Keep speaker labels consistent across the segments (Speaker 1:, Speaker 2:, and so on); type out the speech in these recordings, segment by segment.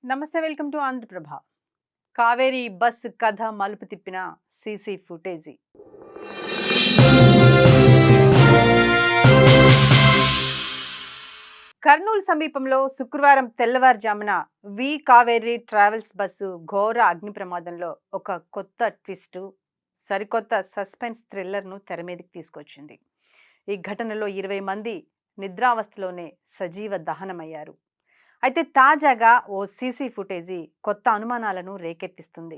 Speaker 1: నమస్తే, welcome to Andhra Prabha. Kaveri bus కథ మలుపు తిప్పిన సీసీ ఫుటేజీ. కర్నూలు సమీపంలో శుక్రవారం తెల్లవారుజామున కావేరీ ట్రావెల్స్ బస్సు ఘోర అగ్ని ప్రమాదంలో ఒక కొత్త ట్విస్టు, సరికొత్త సస్పెన్స్ థ్రిల్లర్ను తెర మీదకి తీసుకొచ్చింది. ఈ ఘటనలో 20 మంది నిద్రావస్థలోనే సజీవ దహనమయ్యారు. అయితే తాజాగా ఓ సీసీ ఫుటేజీ కొత్త అనుమానాలను రేకెత్తిస్తుంది.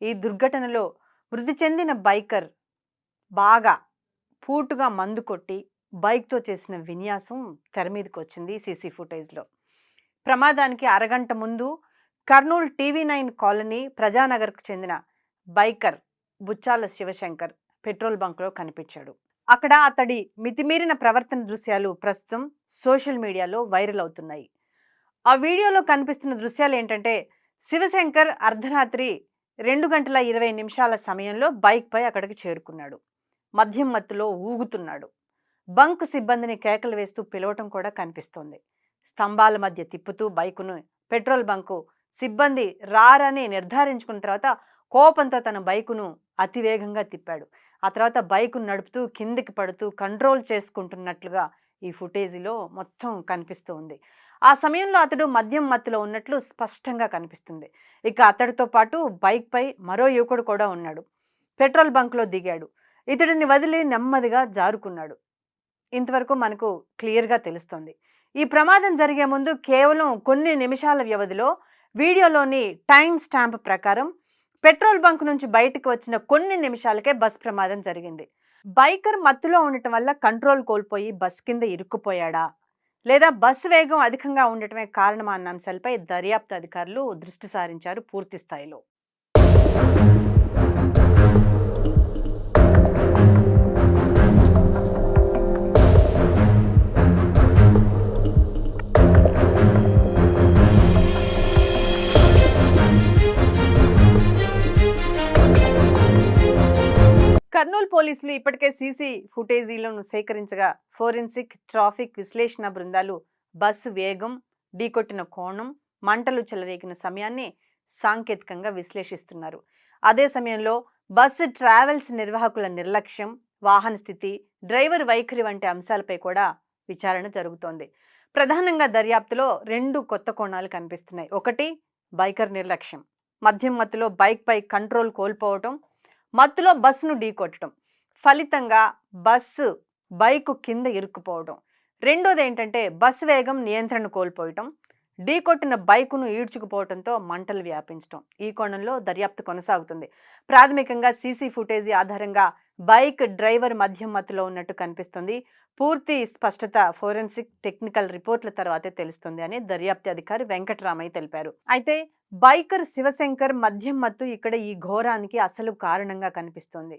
Speaker 1: ఈ దుర్ఘటనలో మృతి చెందిన బైకర్ బాగా పూటుగా మందు కొట్టి బైక్తో చేసిన విన్యాసం తెర మీదకి వచ్చింది సీసీ ఫుటేజ్లో. ప్రమాదానికి అరగంట ముందు కర్నూలు టీవీ9 కాలనీ ప్రజానగర్కు చెందిన బైకర్ బుచ్చాల శివశంకర్ పెట్రోల్ బంక్లో కనిపించాడు. అక్కడ అతడి మితిమీరిన ప్రవర్తన దృశ్యాలు ప్రస్తుతం సోషల్ మీడియాలో వైరల్ అవుతున్నాయి. ఆ వీడియోలో కనిపిస్తున్న దృశ్యాలు ఏంటంటే, శివశంకర్ అర్ధరాత్రి 2:20 సమయంలో బైక్పై అక్కడికి చేరుకున్నాడు. మద్యం మత్తులో ఊగుతున్నాడు. బంక్ సిబ్బందిని కేకలు వేస్తూ పిలవటం కూడా కనిపిస్తోంది. స్తంభాల మధ్య తిప్పుతూ బైకును పెట్రోల్ బంకు సిబ్బంది రారని నిర్ధారించుకున్న తర్వాత కోపంతో తన బైకును అతివేగంగా తిప్పాడు. ఆ తర్వాత బైకును నడుపుతూ కిందికి పడుతూ కంట్రోల్ చేసుకుంటున్నట్లుగా ఈ ఫుటేజీలో మొత్తం కనిపిస్తూ ఉంది. ఆ సమయంలో అతడు మద్యం మత్తులో ఉన్నట్లు స్పష్టంగా కనిపిస్తుంది. ఇక అతడితో పాటు బైక్పై మరో యువకుడు కూడా ఉన్నాడు. పెట్రోల్ బంక్లో దిగాడు. ఇతడిని వదిలి నెమ్మదిగా జారుకున్నాడు. ఇంతవరకు మనకు క్లియర్గా తెలుస్తోంది. ఈ ప్రమాదం జరిగే ముందు కేవలం కొన్ని నిమిషాల వ్యవధిలో వీడియోలోని టైం స్టాంప్ ప్రకారం పెట్రోల్ బంక్ నుంచి బయటకు వచ్చిన కొన్ని నిమిషాలకే బస్ ప్రమాదం జరిగింది. బైకర్ మత్తులో ఉండటం వల్ల కంట్రోల్ కోల్పోయి బస్ కింద ఇరుక్కుపోయాడా, లేదా బస్సు వేగం అధికంగా ఉండటమే కారణమా అన్న అంశాలపై దర్యాప్తు అధికారులు దృష్టి సారించారు పూర్తి స్థాయిలో. కర్నూలు పోలీసులు ఇప్పటికే సీసీ ఫుటేజీలను సేకరించగా ఫోరెన్సిక్, ట్రాఫిక్ విశ్లేషణ బృందాలు బస్సు వేగం, ఢీకొట్టిన కోణం, మంటలు చెలరేగిన సమయాన్ని సాంకేతికంగా విశ్లేషిస్తున్నారు. అదే సమయంలో బస్సు ట్రావెల్స్ నిర్వాహకుల నిర్లక్ష్యం, వాహన స్థితి, డ్రైవర్ వైఖరి వంటి అంశాలపై కూడా విచారణ జరుగుతోంది. ప్రధానంగా దర్యాప్తులో 2 కొత్త కోణాలు కనిపిస్తున్నాయి. ఒకటి, బైకర్ నిర్లక్ష్యం, మద్యం మత్తులో బైక్పై కంట్రోల్ కోల్పోవటం, మత్తులో బస్సును ఢీకొట్టడం, ఫలితంగా బస్సు బైకు కింద ఇరుక్కుపోవడం. రెండోది ఏంటంటే బస్సు వేగం నియంత్రణ కోల్పోవటం, ఢీకొట్టిన బైకును ఈడ్చుకుపోవడంతో మంటలు వ్యాపించడం. ఈ కోణంలో దర్యాప్తు కొనసాగుతుంది. ప్రాథమికంగా సీసీ ఫుటేజీ ఆధారంగా బైక్ డ్రైవర్ మద్యం మత్తులో ఉన్నట్టు కనిపిస్తుంది. పూర్తి స్పష్టత ఫోరెన్సిక్, టెక్నికల్ రిపోర్ట్ల తర్వాతే తెలుస్తుంది అని దర్యాప్తు అధికారి వెంకటరామయ్య తెలిపారు. అయితే బైకర్ శివశంకర్ మద్యం మత్తు ఇక్కడ ఈ ఘోరానికి అసలు కారణంగా కనిపిస్తోంది.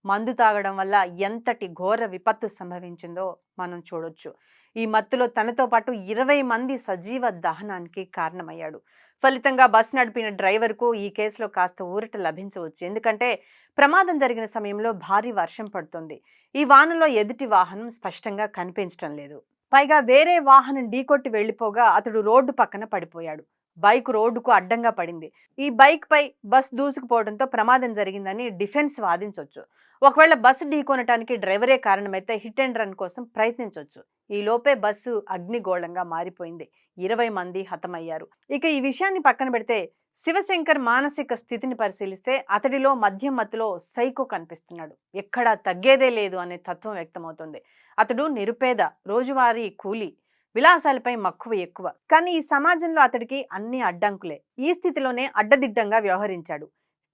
Speaker 1: మందు తాగడం వల్ల ఎంతటి ఘోర విపత్తు సంభవించిందో మనం చూడొచ్చు. ఈ మత్తులో తనతో పాటు 20 మంది సజీవ దహనానికి కారణమయ్యాడు. ఫలితంగా బస్సు నడిపిన డ్రైవర్కు ఈ కేసులో కాస్త ఊరట లభించవచ్చు. ఎందుకంటే ప్రమాదం జరిగిన సమయంలో భారీ వర్షం పడుతుంది. ఈ వానలో ఎదుటి వాహనం స్పష్టంగా కనిపించడం లేదు. పైగా వేరే వాహనం ఢీకొట్టి వెళ్లిపోగా అతడు రోడ్డు పక్కన పడిపోయాడు. బైక్ రోడ్డుకు అడ్డంగా పడింది. ఈ బైక్ పై బస్ దూసుకుపోవడంతో ప్రమాదం జరిగిందని డిఫెన్స్ వాదించవచ్చు. ఒకవేళ బస్సు ఢీకొనటానికి డ్రైవరే కారణమైతే హిట్ అండ్ రన్ కోసం ప్రయత్నించవచ్చు. ఈ లోపే బస్సు అగ్నిగోళంగా మారిపోయింది. 20 మంది హతమయ్యారు. ఇక ఈ విషయాన్ని పక్కన పెడితే శివశంకర్ మానసిక స్థితిని పరిశీలిస్తే అతడిలో మద్యం మత్తులో సైకో కనిపిస్తున్నాడు. ఎక్కడా తగ్గేదే లేదు అనే తత్వం వ్యక్తమవుతుంది. అతడు నిరుపేద, రోజువారీ కూలీ, విలాసాలపై మక్కువ ఎక్కువ. కానీ ఈ సమాజంలో అతడికి అన్ని అడ్డంకులే. ఈ స్థితిలోనే అడ్డదిడ్డంగా వ్యవహరించాడు.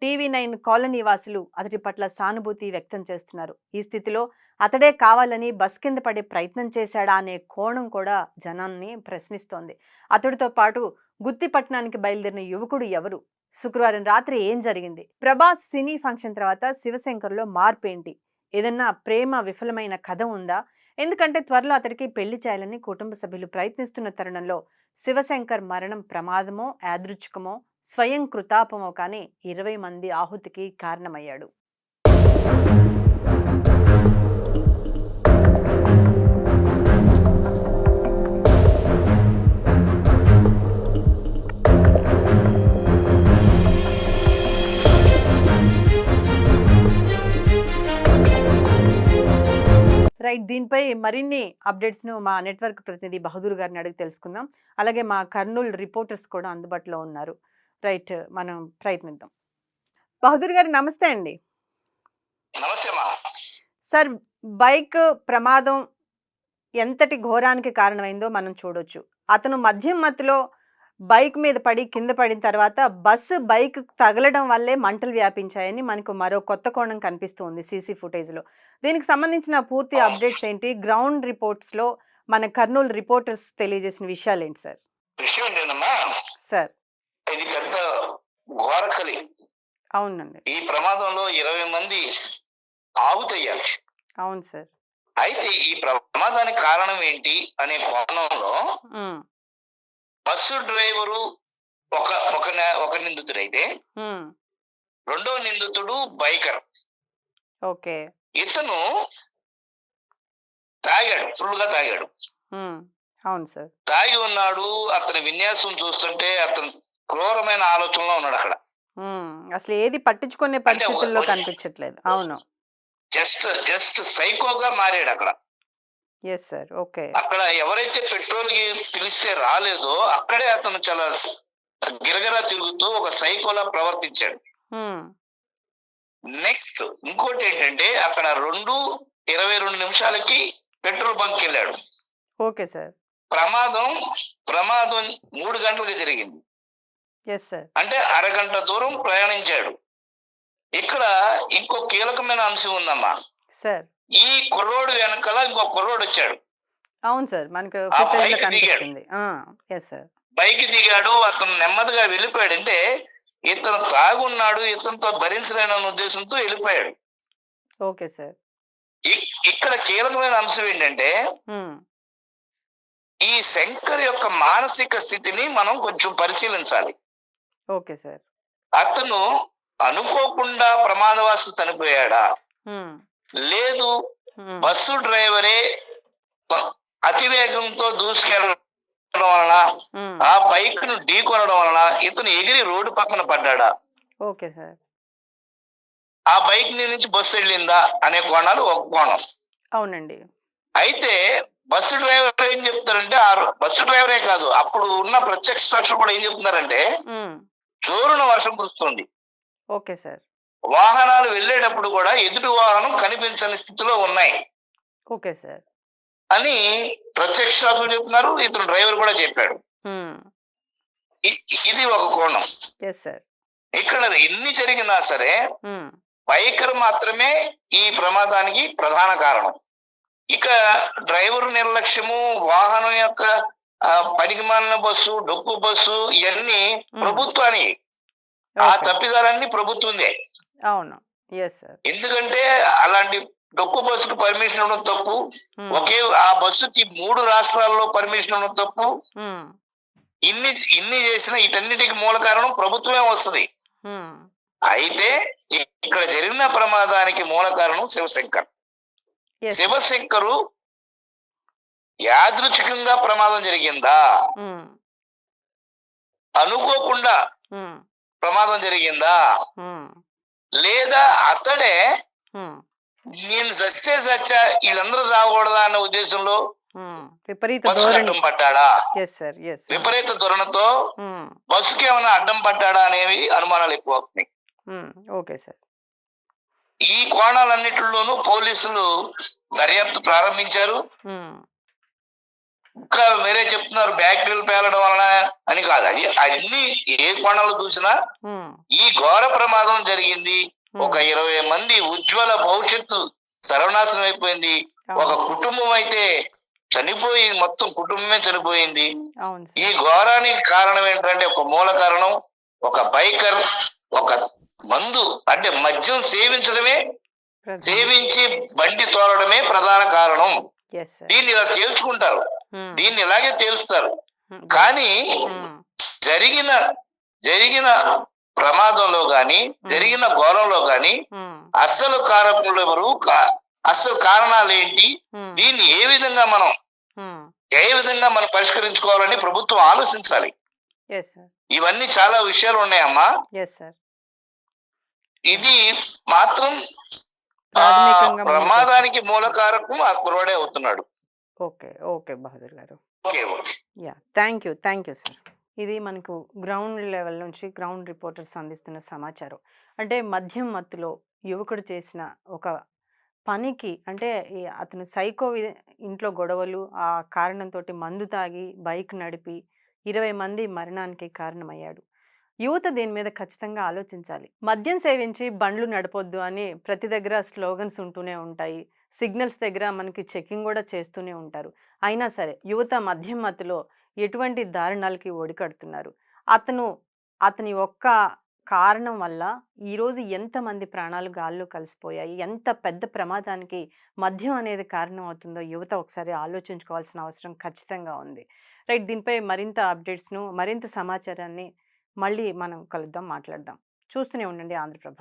Speaker 1: టీవీ9 కాలనీ వాసులు అతడి పట్ల సానుభూతి వ్యక్తం చేస్తున్నారు. ఈ స్థితిలో అతడే కావాలని బస్ కింద పడే ప్రయత్నం చేశాడా అనే కోణం కూడా జనాన్ని ప్రశ్నిస్తోంది. అతడితో పాటు గుత్తిపట్నానికి బయలుదేరిన యువకుడు ఎవరు? శుక్రవారం రాత్రి ఏం జరిగింది? ప్రభాస్ సినీ ఫంక్షన్ తర్వాత శివశంకర్లో మార్పేంటి? ఏదన్నా ప్రేమ విఫలమైన కథ ఉందా? ఎందుకంటే త్వరలో అతడికి పెళ్లి చేయాలని కుటుంబ సభ్యులు ప్రయత్నిస్తున్న తరుణంలో శివశంకర్ మరణం ప్రమాదమో, యాదృచ్ఛికమో, స్వయం కృతాపమో కానీ 20 మంది ఆహుతికి కారణమయ్యాడు. దీనిపై మరిన్ని అప్డేట్స్ను మా నెట్వర్క్ ప్రతినిధి బహదూర్ గారిని అడిగి తెలుసుకుందాం. అలాగే మా కర్నూలు రిపోర్టర్స్ కూడా అందుబాటులో ఉన్నారు. రైట్, మనం ప్రయత్నిద్దాం. బహదూర్ గారు నమస్తే అండి.
Speaker 2: నమస్తే అమ్మా.
Speaker 1: సార్, బైక్ ప్రమాదం ఎంతటి ఘోరానికి కారణమైందో మనం చూడొచ్చు. అతను మద్యం మత్తులో బైక్ మీద పడి కింద పడిన తర్వాత బైక్ తగలడం వల్లే మంటలు వ్యాపించాయని మనకు మరో కొత్త కోణం కనిపిస్తుంది సీసీ ఫుటేజ్లో. దీనికి సంబంధించిన పూర్తి అప్డేట్స్ ఏంటి? గ్రౌండ్ రిపోర్ట్స్లో మన కర్నూలు రిపోర్టర్స్ తెలియజేసిన విషయాలు ఏంటి సార్?
Speaker 2: విషయం ఏంటమ్మా
Speaker 1: సార్,
Speaker 2: ఇది పెద్ద ఘోరకలి.
Speaker 1: అవునండి.
Speaker 2: ఈ ప్రమాదంలో 20 మంది ఆహుతయ్యారు.
Speaker 1: అవును సార్.
Speaker 2: అయితే ఈ ప్రమాదానికి కారణం ఏంటి అనే కోణంలో బస్సు డ్రైవరు ఒక నిందితుడైతే రెండో నిందితుడు బైకర్.
Speaker 1: ఓకే.
Speaker 2: ఇతను తాగాడు, ఫుల్ గా తాగాడు.
Speaker 1: అవును సార్.
Speaker 2: తాగి ఉన్నాడు. అతని విన్యాసం చూస్తుంటే అతను క్రూరమైన ఆలోచనలో ఉన్నాడు. అక్కడ
Speaker 1: అసలు ఏది పట్టించుకునే పరిస్థితుల్లో కనిపించట్లేదు. అవును,
Speaker 2: జస్ట్ సైకోగా మారాడు అక్కడ.
Speaker 1: Yes sir. ఓకే.
Speaker 2: అక్కడ ఎవరైతే పెట్రోల్ కి పిలిస్తే రాలేదో అక్కడే అతను చాలా గిరగిరా తిరుగుతూ ఒక సైకోలా ప్రవర్తించాడు. నెక్స్ట్ ఇంకోటి ఏంటంటే అక్కడ 2:22 నిమిషాలకి పెట్రోల్ బంక్ వెళ్ళాడు.
Speaker 1: Okay sir.
Speaker 2: ప్రమాదం 3 గంటలకి జరిగింది.
Speaker 1: Yes sir.
Speaker 2: అంటే అరగంట దూరం ప్రయాణించాడు. ఇక్కడ ఇంకో కీలకమైన అంశం ఉందమ్మా
Speaker 1: సార్.
Speaker 2: ఈ కుర్రోడు వెనకాల ఇంకో కుర్రోడు వచ్చాడు.
Speaker 1: అవును సార్, మనకు
Speaker 2: బైక్ దిగాడు. అతను నెమ్మదిగా వెళ్ళిపోయాడు. అంటే ఇతను తాగున్నాడు, ఇతనితో భరించలేని ఉద్దేశంతో వెళ్ళిపోయాడు.
Speaker 1: Okay sir.
Speaker 2: ఇక్కడ కీలకమైన అంశం ఏంటంటే ఈ శంకర్ యొక్క మానసిక స్థితిని మనం కొంచెం పరిశీలించాలి.
Speaker 1: Okay sir. అతను
Speaker 2: అనుకోకుండా ప్రమాదవశాత్తు చనిపోయాడా, లేదు బస్సు డ్రైవరే అతివేగంతో దూసుకెళ్ళడం వలన ఆ బైక్ ను ఢీకొనడం వలన ఇతను ఎగిరి రోడ్డు పక్కన పడ్డాడా,
Speaker 1: ఓకే సార్,
Speaker 2: ఆ బైక్ నుంచి బస్సు వెళ్ళిందా అనే కోణాలు ఒక కోణం.
Speaker 1: అవునండి.
Speaker 2: అయితే బస్సు డ్రైవర్ ఏం చెప్తారంటే, ఆ బస్సు డ్రైవరే కాదు అప్పుడు ఉన్న ప్రత్యక్ష సాక్షులు కూడా ఏం చెప్తున్నారంటే జోరున వర్షం కురుస్తుంది.
Speaker 1: Okay sir.
Speaker 2: వాహనాలు వెళ్ళేటప్పుడు కూడా ఎదుటి వాహనం కనిపించని స్థితిలో ఉన్నాయి.
Speaker 1: ఓకే సార్
Speaker 2: అని ప్రత్యక్ష సాక్షులు చెప్తున్నారు. ఇతను డ్రైవర్ కూడా చెప్పాడు. ఇది ఒక కోణం. ఇక్కడ ఎన్ని జరిగినా సరే బైకర్ మాత్రమే ఈ ప్రమాదానికి ప్రధాన కారణం. ఇక డ్రైవర్ నిర్లక్ష్యము, వాహనం యొక్క పనికిమాలిన బస్సు, డొక్కు బస్సు, ఇవన్నీ ప్రభుత్వానికి, ఆ తప్పిదాలన్నీ ప్రభుత్వందే.
Speaker 1: అవును.
Speaker 2: ఎందుకంటే అలాంటి డొక్కు బస్సుకు పర్మిషన్ ఇవ్వడం తప్పు. ఆ బస్సుకి 3 రాష్ట్రాల్లో పర్మిషన్ ఇవ్వడం తప్పు. ఇన్ని చేసిన వీటన్నిటికి మూల కారణం ప్రభుత్వమే వస్తుంది. అయితే ఇక్కడ జరిగిన ప్రమాదానికి మూల కారణం శివశంకర్. శివశంకరు యాదృచ్ఛికంగా ప్రమాదం జరిగిందా, అనుకోకుండా ప్రమాదం జరిగిందా, లేదా అతడే నేను చచ్చా వీళ్ళందరూ చావకూడదా అన్న ఉద్దేశంలో బస్సుకి అడ్డం పట్టాడా, విపరీత ధోరణితో బస్సుకి ఏమైనా అడ్డం పట్టాడా అనేవి అనుమానాలు ఎక్కువ అవుతున్నాయి.
Speaker 1: Okay sir.
Speaker 2: ఈ కోణాలన్నిటిలోనూ పోలీసులు దర్యాప్తు ప్రారంభించారు. ఇంకా వేరే చెప్తున్నారు బ్యాక్టీరియల్ పేలడం వలన అని కాదు. అన్ని ఏ కోణాలు చూసినా ఈ ఘోర ప్రమాదం జరిగింది. ఒక 20 మంది ఉజ్వల భవిష్యత్తు సర్వనాశనం అయిపోయింది. ఒక కుటుంబం అయితే చనిపోయింది, మొత్తం కుటుంబమే చనిపోయింది. ఈ ఘోరానికి కారణం ఏంటంటే ఒక మూల కారణం ఒక బైకర్ ఒక మందు అంటే మద్యం సేవించి బండి తోలడమే ప్రధాన కారణం. దీన్ని ఇలా తేల్చుకుంటారు, దీన్ని ఇలాగే తేల్స్తారు. కానీ జరిగిన ప్రమాదంలో గాని, జరిగిన ఘోరంలో గాని అసలు కారకులు ఎవరు, అసలు కారణాలు ఏంటి, దీన్ని ఏ విధంగా మనం పరిష్కరించుకోవాలని ప్రభుత్వం ఆలోచించాలి. ఇవన్నీ చాలా విషయాలు ఉన్నాయమ్మా. ఇది మాత్రం ఆ
Speaker 1: ప్రాథమికంగా ముందుకొస్తారు.
Speaker 2: ప్రమాదానికి మూల కారకం ఆ కుర్రాడే అవుతున్నాడు.
Speaker 1: ఓకే. ఓకే బహదూర్ గారు.
Speaker 2: Okay. Okay.
Speaker 1: Yeah! Thank you sir. ఇది మనకు గ్రౌండ్ లెవెల్ నుంచి గ్రౌండ్ రిపోర్టర్స్ అందిస్తున్న సమాచారం. అంటే మద్యం మత్తులో యువకుడు చేసిన ఒక పనికి అంటే అతను ఇంట్లో గొడవలు, ఆ కారణంతోటి మందు తాగి బైక్ నడిపి 20 మంది మరణానికి కారణమయ్యాడు. యువత దీని మీద ఖచ్చితంగా ఆలోచించాలి. మద్యం సేవించి బండ్లు నడపొద్దు అని ప్రతి దగ్గర స్లోగన్స్ ఉంటూనే ఉంటాయి. సిగ్నల్స్ దగ్గర మనకి చెకింగ్ గూడా చేస్తూనే ఉంటారు. అయినా సరే యువత మద్యం మత్తులో ఎటువంటి దారుణాలకి ఒడికడుతున్నారు. అతను అతని ఒక్క కారణం వల్ల ఈరోజు ఎంతమంది ప్రాణాలు గాల్లో కలిసిపోయాయి. ఎంత పెద్ద ప్రమాదానికి మద్యం అనేది కారణం అవుతుందో యువత ఒకసారి ఆలోచించుకోవాల్సిన అవసరం ఖచ్చితంగా ఉంది. రైట్, దీనిపై మరింత అప్డేట్స్‌ను, మరింత సమాచారాన్ని మళ్ళీ మనం కలుద్దాం, మాట్లాడదాం. చూస్తూనే ఉండండి ఆంధ్రప్రభ.